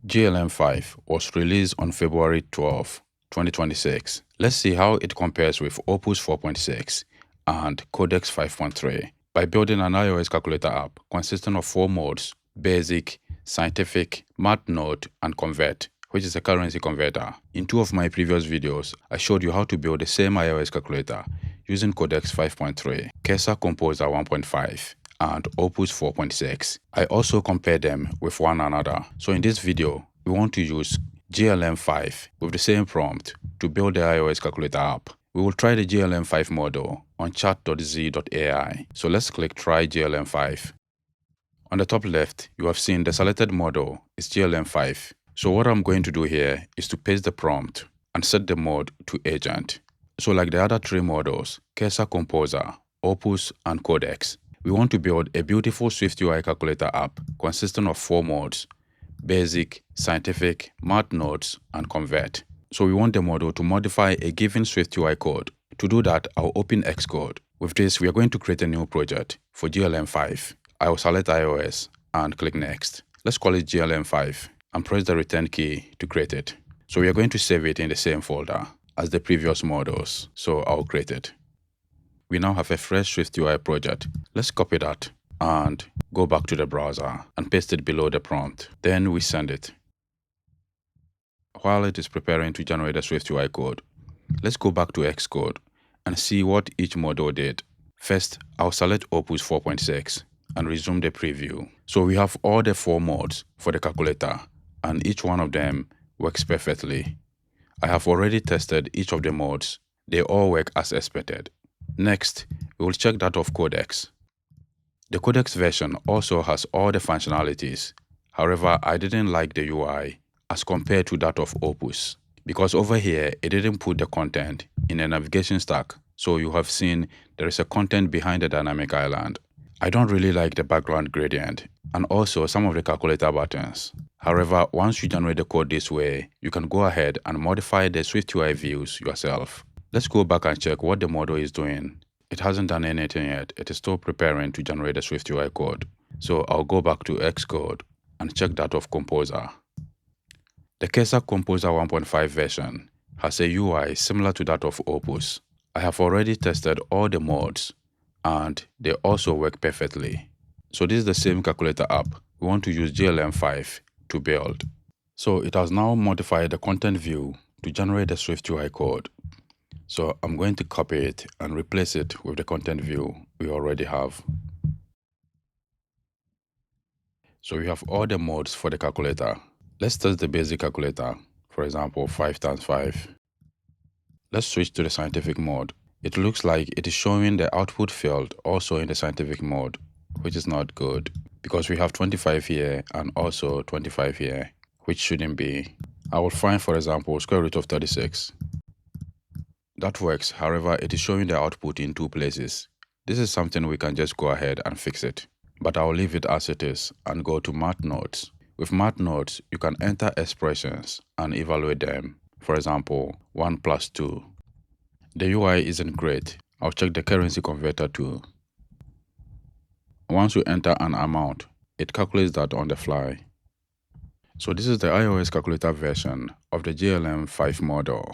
GLM5 was released on February 12, 2026. Let's see how it compares with Opus 4.6 and Codex 5.3 by building an iOS calculator app consisting of 4 modes: Basic, Scientific, Math Node, and Convert, which is a currency converter. In 2 of my previous videos, I showed you how to build the same iOS calculator using Codex 5.3, Cursor Composer 1.5, and Opus 4.6. I also compared them with one another. So in this video, we want to use GLM5 with the same prompt to build the iOS calculator app. We will try the GLM5 model on chat.z.ai. So let's click Try GLM5. On the top left, you have seen the selected model is GLM5. So what I'm going to do here is to paste the prompt and set the mode to Agent. So like the other 3 models, Cursor Composer, Opus, and Codex, we want to build a beautiful SwiftUI calculator app consisting of 4 modes: Basic, Scientific, Math Nodes, and Convert. So we want the model to modify a given SwiftUI code. To do that, I'll open Xcode. With this, we are going to create a new project for GLM5. I will select iOS and click Next. Let's call it GLM5 and press the return key to create it. So we are going to save it in the same folder as the previous models. So I'll create it. We now have a fresh SwiftUI project. Let's copy that and go back to the browser and paste it below the prompt. Then we send it. While it is preparing to generate the SwiftUI code, let's go back to Xcode and see what each model did. First, I'll select Opus 4.6 and resume the preview. So we have all the 4 modes for the calculator, and each one of them works perfectly. I have already tested each of the modes. They all work as expected. Next, we will check that of Codex. The Codex version also has all the functionalities. However, I didn't like the UI as compared to that of Opus, because over here, it didn't put the content in a navigation stack. So you have seen there is a content behind the dynamic island. I don't really like the background gradient and also some of the calculator buttons. However, once you generate the code this way, you can go ahead and modify the SwiftUI views yourself. Let's go back and check what the model is doing. It hasn't done anything yet. It is still preparing to generate the SwiftUI code. So I'll go back to Xcode and check that of Composer. The Cursor Composer 1.5 version has a UI similar to that of Opus. I have already tested all the modes and they also work perfectly. So this is the same calculator app we want to use GLM5 to build. So it has now modified the content view to generate the SwiftUI code. So I'm going to copy it and replace it with the content view we already have. So we have all the modes for the calculator. Let's test the basic calculator, for example 5 times 5. Let's switch to the scientific mode. It looks like it is showing the output field also in the scientific mode, which is not good because we have 25 here and also 25 here, which shouldn't be. I will find, for example, square root of 36. That works, however, it is showing the output in 2 places. This is something we can just go ahead and fix it. But I'll leave it as it is and go to Math Nodes. With Math Nodes, you can enter expressions and evaluate them. For example, 1 plus 2. The UI isn't great. I'll check the currency converter too. Once you enter an amount, it calculates that on the fly. So this is the iOS calculator version of the GLM5 model.